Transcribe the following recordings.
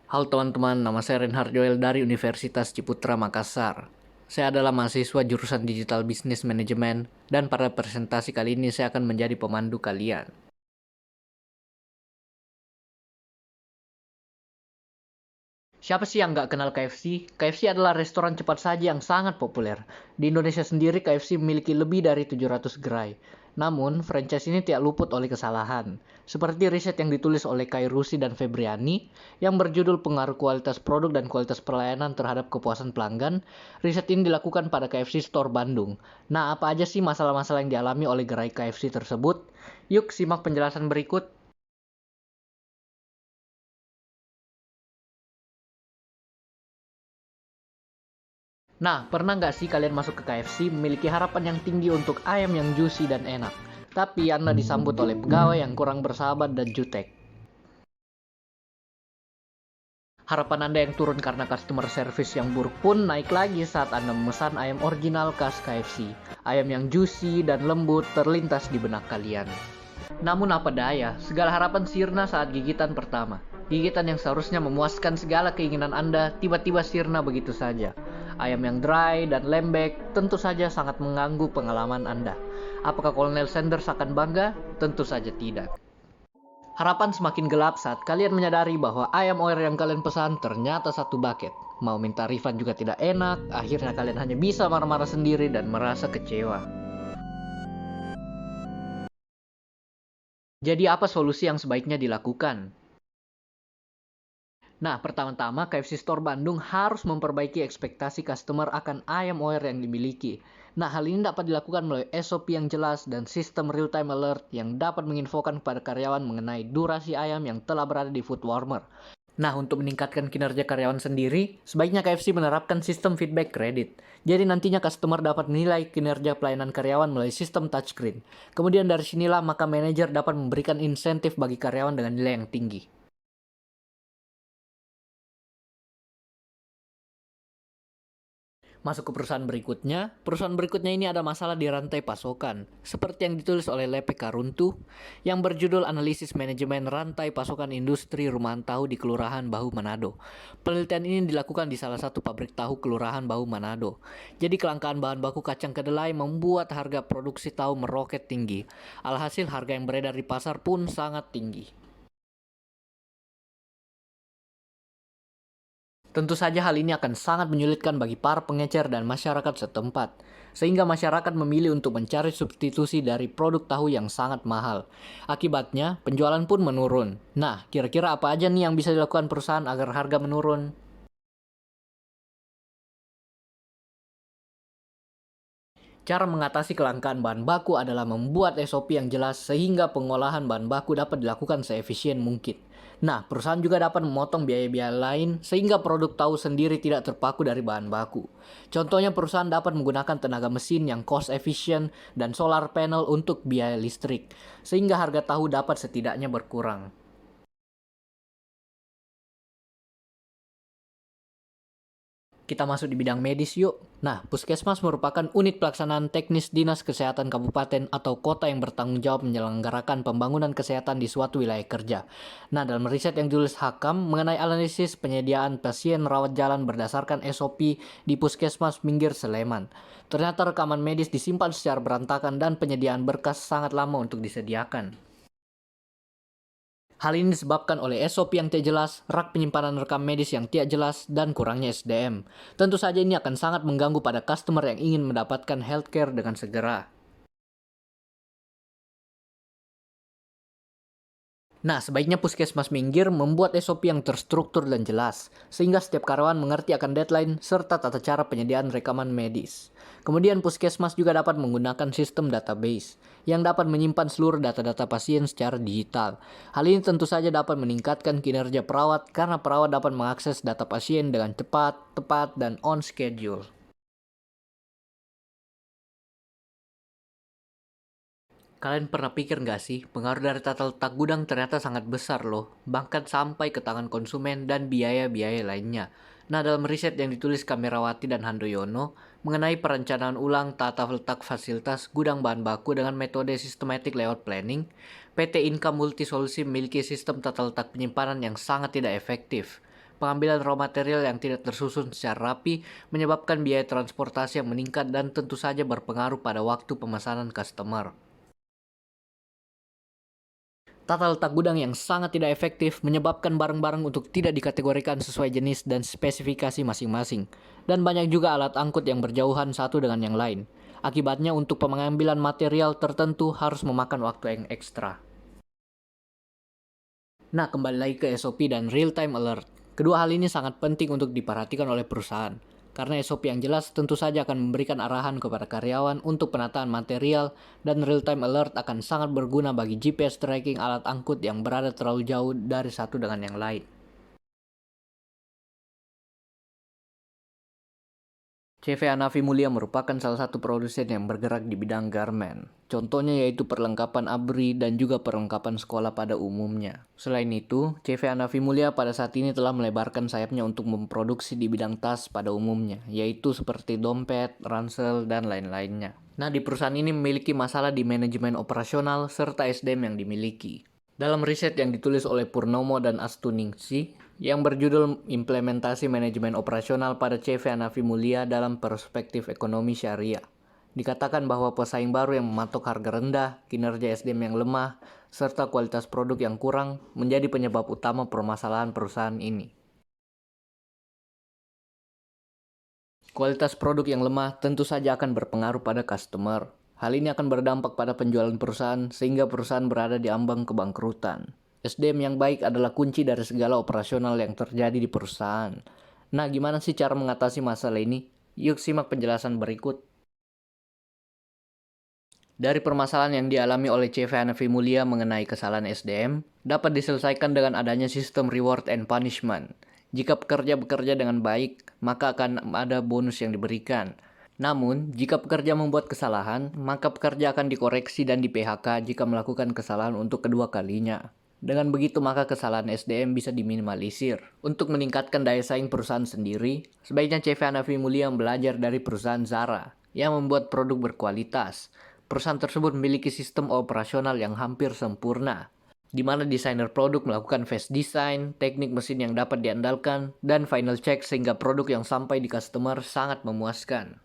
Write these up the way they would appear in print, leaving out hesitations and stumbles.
Halo teman-teman, nama saya Reinhard Joel dari Universitas Ciputra Makassar. Saya adalah mahasiswa jurusan Digital Business Management dan pada presentasi kali ini saya akan menjadi pemandu kalian. Siapa sih yang nggak kenal KFC? KFC adalah restoran cepat saji yang sangat populer. Di Indonesia sendiri, KFC memiliki lebih dari 700 gerai. Namun, franchise ini tidak luput oleh kesalahan. Seperti riset yang ditulis oleh Kai Rusi dan Febriani, yang berjudul Pengaruh Kualitas Produk dan Kualitas Pelayanan Terhadap Kepuasan Pelanggan, riset ini dilakukan pada KFC Store Bandung. Nah, apa aja sih masalah-masalah yang dialami oleh gerai KFC tersebut? Yuk, simak penjelasan berikut. Nah, pernah nggak sih kalian masuk ke KFC memiliki harapan yang tinggi untuk ayam yang juicy dan enak, tapi Anda disambut oleh pegawai yang kurang bersahabat dan jutek? Harapan Anda yang turun karena customer service yang buruk pun naik lagi saat Anda memesan ayam original khas KFC. Ayam yang juicy dan lembut terlintas di benak kalian. Namun apa daya, segala harapan sirna saat gigitan pertama. Gigitan yang seharusnya memuaskan segala keinginan Anda tiba-tiba sirna begitu saja. Ayam yang dry dan lembek tentu saja sangat mengganggu pengalaman Anda. Apakah Kolonel Sanders akan bangga? Tentu saja tidak. Harapan semakin gelap saat kalian menyadari bahwa ayam OR yang kalian pesan ternyata satu bucket. Mau minta refund juga tidak enak, akhirnya kalian hanya bisa marah-marah sendiri dan merasa kecewa. Jadi apa solusi yang sebaiknya dilakukan? Nah, pertama-tama KFC Store Bandung harus memperbaiki ekspektasi customer akan ayam OR yang dimiliki. Nah, hal ini dapat dilakukan melalui SOP yang jelas dan sistem real-time alert yang dapat menginfokan kepada karyawan mengenai durasi ayam yang telah berada di food warmer. Nah, untuk meningkatkan kinerja karyawan sendiri, sebaiknya KFC menerapkan sistem feedback kredit. Jadi nantinya customer dapat menilai kinerja pelayanan karyawan melalui sistem touchscreen. Kemudian dari sinilah maka manajer dapat memberikan insentif bagi karyawan dengan nilai yang tinggi. Masuk ke perusahaan berikutnya ini ada masalah di rantai pasokan, seperti yang ditulis oleh Lepe Karuntu, yang berjudul Analisis Manajemen Rantai Pasokan Industri Rumahan Tahu di Kelurahan Bahu Manado. Penelitian ini dilakukan di salah satu pabrik tahu Kelurahan Bahu Manado. Jadi kelangkaan bahan baku kacang kedelai membuat harga produksi tahu meroket tinggi. Alhasil harga yang beredar di pasar pun sangat tinggi. Tentu saja hal ini akan sangat menyulitkan bagi para pengecer dan masyarakat setempat, sehingga masyarakat memilih untuk mencari substitusi dari produk tahu yang sangat mahal. Akibatnya, penjualan pun menurun. Nah, kira-kira apa aja nih yang bisa dilakukan perusahaan agar harga menurun? Cara mengatasi kelangkaan bahan baku adalah membuat SOP yang jelas sehingga pengolahan bahan baku dapat dilakukan seefisien mungkin. Nah, perusahaan juga dapat memotong biaya-biaya lain sehingga produk tahu sendiri tidak terpaku dari bahan baku. Contohnya perusahaan dapat menggunakan tenaga mesin yang cost efficient dan solar panel untuk biaya listrik, sehingga harga tahu dapat setidaknya berkurang. Kita masuk di bidang medis yuk. Nah, Puskesmas merupakan unit pelaksanaan teknis Dinas Kesehatan Kabupaten atau kota yang bertanggung jawab menyelenggarakan pembangunan kesehatan di suatu wilayah kerja. Nah, dalam riset yang ditulis Hakam mengenai analisis penyediaan pasien rawat jalan berdasarkan SOP di Puskesmas Minggir Sleman. Ternyata rekaman medis disimpan secara berantakan dan penyediaan berkas sangat lama untuk disediakan. Hal ini disebabkan oleh SOP yang tidak jelas, rak penyimpanan rekam medis yang tidak jelas, dan kurangnya SDM. Tentu saja ini akan sangat mengganggu pada customer yang ingin mendapatkan healthcare dengan segera. Nah, sebaiknya Puskesmas Minggir membuat SOP yang terstruktur dan jelas, sehingga setiap karyawan mengerti akan deadline serta tata cara penyediaan rekaman medis. Kemudian Puskesmas juga dapat menggunakan sistem database, yang dapat menyimpan seluruh data-data pasien secara digital. Hal ini tentu saja dapat meningkatkan kinerja perawat karena perawat dapat mengakses data pasien dengan cepat, tepat, dan on schedule. Kalian pernah pikir nggak sih, pengaruh dari tata letak gudang ternyata sangat besar loh, bahkan sampai ke tangan konsumen dan biaya-biaya lainnya. Nah, dalam riset yang ditulis Kamerawati dan Handoyono mengenai perencanaan ulang tata letak fasilitas gudang bahan baku dengan metode systematic layout planning, PT Inka Multisolusi memiliki sistem tata letak penyimpanan yang sangat tidak efektif. Pengambilan raw material yang tidak tersusun secara rapi menyebabkan biaya transportasi yang meningkat dan tentu saja berpengaruh pada waktu pemesanan customer. Tata letak gudang yang sangat tidak efektif menyebabkan barang-barang untuk tidak dikategorikan sesuai jenis dan spesifikasi masing-masing. Dan banyak juga alat angkut yang berjauhan satu dengan yang lain. Akibatnya untuk pengambilan material tertentu harus memakan waktu yang ekstra. Nah, kembali lagi ke SOP dan real-time alert. Kedua hal ini sangat penting untuk diperhatikan oleh perusahaan. Karena SOP yang jelas tentu saja akan memberikan arahan kepada karyawan untuk penataan material, dan real-time alert akan sangat berguna bagi GPS tracking alat angkut yang berada terlalu jauh dari satu dengan yang lain. CV Hanafi Mulia merupakan salah satu produsen yang bergerak di bidang garment. Contohnya yaitu perlengkapan ABRI dan juga perlengkapan sekolah pada umumnya. Selain itu, CV Hanafi Mulia pada saat ini telah melebarkan sayapnya untuk memproduksi di bidang tas pada umumnya, yaitu seperti dompet, ransel, dan lain-lainnya. Nah, di perusahaan ini memiliki masalah di manajemen operasional serta SDM yang dimiliki. Dalam riset yang ditulis oleh Purnomo dan Astuningsi, yang berjudul Implementasi Manajemen Operasional pada CV Hanafi Mulia dalam Perspektif Ekonomi Syariah, dikatakan bahwa pesaing baru yang mematok harga rendah, kinerja SDM yang lemah, serta kualitas produk yang kurang menjadi penyebab utama permasalahan perusahaan ini. Kualitas produk yang lemah tentu saja akan berpengaruh pada customer. Hal ini akan berdampak pada penjualan perusahaan sehingga perusahaan berada di ambang kebangkrutan. SDM yang baik adalah kunci dari segala operasional yang terjadi di perusahaan. Nah, gimana sih cara mengatasi masalah ini? Yuk simak penjelasan berikut. Dari permasalahan yang dialami oleh CV Hanafi Mulia mengenai kesalahan SDM, dapat diselesaikan dengan adanya sistem reward and punishment. Jika pekerja bekerja dengan baik, maka akan ada bonus yang diberikan. Namun, jika pekerja membuat kesalahan, maka pekerja akan dikoreksi dan di PHK jika melakukan kesalahan untuk kedua kalinya. Dengan begitu, maka kesalahan SDM bisa diminimalisir. Untuk meningkatkan daya saing perusahaan sendiri, sebaiknya CV Hanafi Mulia belajar dari perusahaan Zara yang membuat produk berkualitas. Perusahaan tersebut memiliki sistem operasional yang hampir sempurna, di mana desainer produk melakukan fast design, teknik mesin yang dapat diandalkan, dan final check sehingga produk yang sampai di customer sangat memuaskan.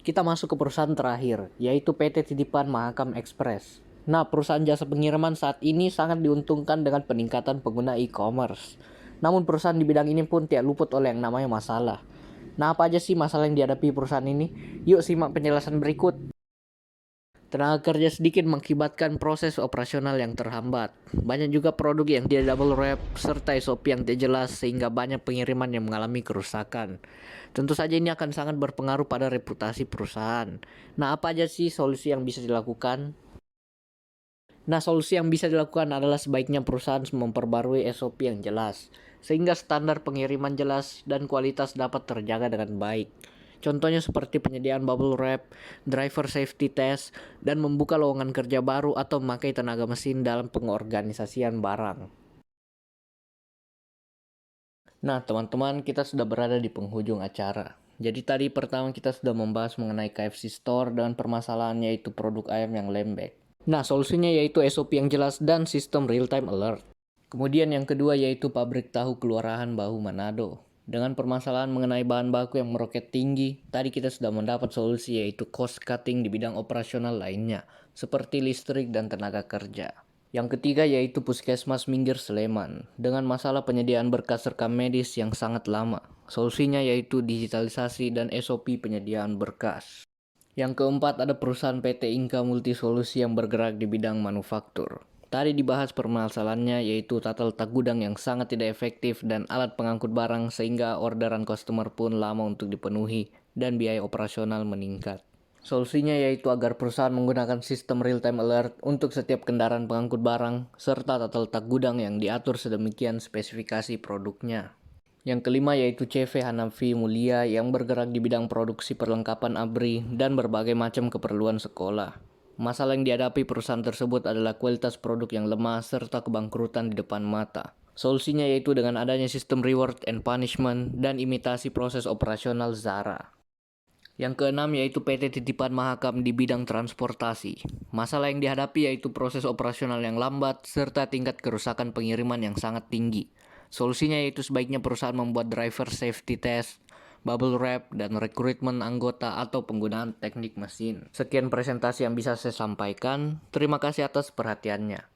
Kita masuk ke perusahaan terakhir, yaitu PT Titipan Mahakam Express. Nah, perusahaan jasa pengiriman saat ini sangat diuntungkan dengan peningkatan pengguna e-commerce. Namun perusahaan di bidang ini pun tidak luput oleh yang namanya masalah. Nah, apa aja sih masalah yang dihadapi perusahaan ini? Yuk simak penjelasan berikut. Tenaga kerja sedikit mengakibatkan proses operasional yang terhambat. Banyak juga produk yang tidak double wrap serta SOP yang tidak jelas sehingga banyak pengiriman yang mengalami kerusakan. Tentu saja ini akan sangat berpengaruh pada reputasi perusahaan. Nah, apa aja sih solusi yang bisa dilakukan? Nah, solusi yang bisa dilakukan adalah sebaiknya perusahaan memperbarui SOP yang jelas, sehingga standar pengiriman jelas dan kualitas dapat terjaga dengan baik. Contohnya seperti penyediaan bubble wrap, driver safety test, dan membuka lowongan kerja baru atau memakai tenaga mesin dalam pengorganisasian barang. Nah, teman-teman, kita sudah berada di penghujung acara. Jadi tadi pertama kita sudah membahas mengenai KFC Store dan permasalahannya yaitu produk ayam yang lembek. Nah, solusinya yaitu SOP yang jelas dan sistem real-time alert. Kemudian yang kedua yaitu pabrik tahu Kelurahan Bahu Manado. Dengan permasalahan mengenai bahan baku yang meroket tinggi, tadi kita sudah mendapat solusi yaitu cost cutting di bidang operasional lainnya, seperti listrik dan tenaga kerja. Yang ketiga yaitu Puskesmas Minggir Sleman, dengan masalah penyediaan berkas rekam medis yang sangat lama. Solusinya yaitu digitalisasi dan SOP penyediaan berkas. Yang keempat ada perusahaan PT Inka Multisolusi yang bergerak di bidang manufaktur. Tadi dibahas permasalahannya yaitu tata letak gudang yang sangat tidak efektif dan alat pengangkut barang sehingga orderan customer pun lama untuk dipenuhi dan biaya operasional meningkat. Solusinya yaitu agar perusahaan menggunakan sistem real-time alert untuk setiap kendaraan pengangkut barang serta tata letak gudang yang diatur sedemikian spesifikasi produknya. Yang kelima yaitu CV Hanafi Mulia yang bergerak di bidang produksi perlengkapan ABRI dan berbagai macam keperluan sekolah. Masalah yang dihadapi perusahaan tersebut adalah kualitas produk yang lemah serta kebangkrutan di depan mata. Solusinya yaitu dengan adanya sistem reward and punishment dan imitasi proses operasional Zara. Yang keenam yaitu PT Titipan Mahakam di bidang transportasi. Masalah yang dihadapi yaitu proses operasional yang lambat serta tingkat kerusakan pengiriman yang sangat tinggi. Solusinya yaitu sebaiknya perusahaan membuat driver safety test, bubble wrap, dan rekrutmen anggota atau penggunaan teknik mesin. Sekian presentasi yang bisa saya sampaikan. Terima kasih atas perhatiannya.